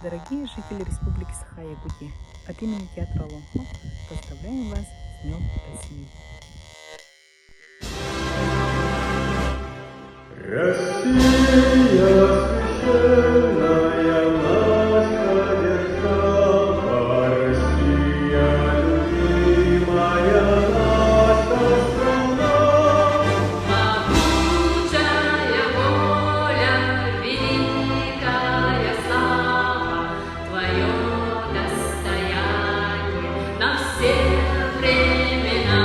Дорогие жители Республики Саха-Якутия, от имени театра Ломхо поздравляем вас с Днем России! Россия священная наша держава, Россия любимая наша страна. Могучая воля, великая слава, Твое достояние на все времена.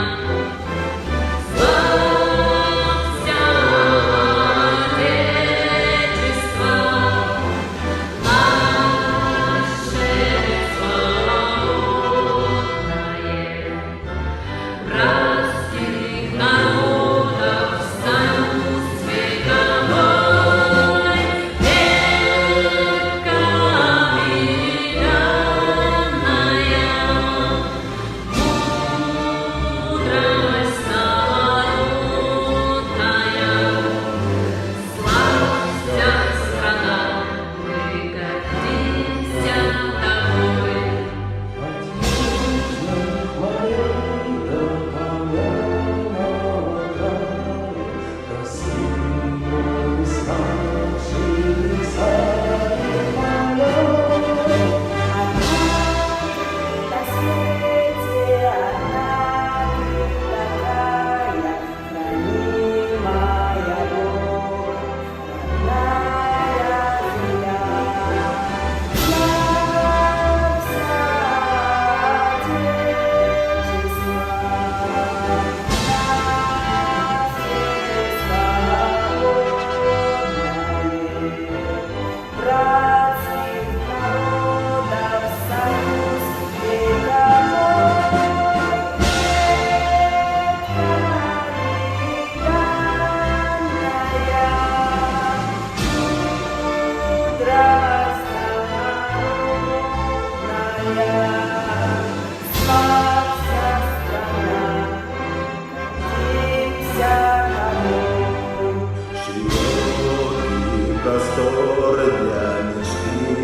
Простор для мечты,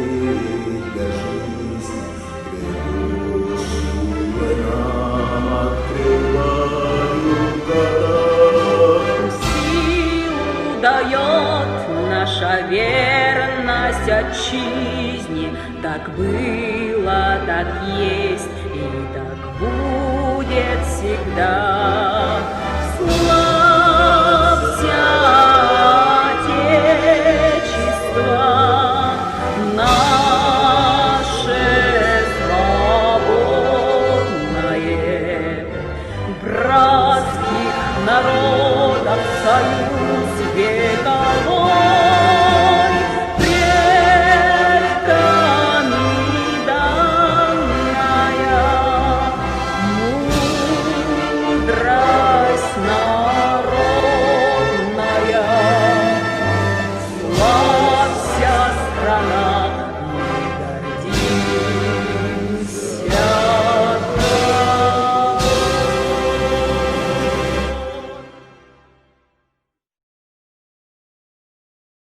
для жизни, грядущие нам открывают года. Силу дает наша верность отчизне, так было, так есть и так будет всегда. Братских народов.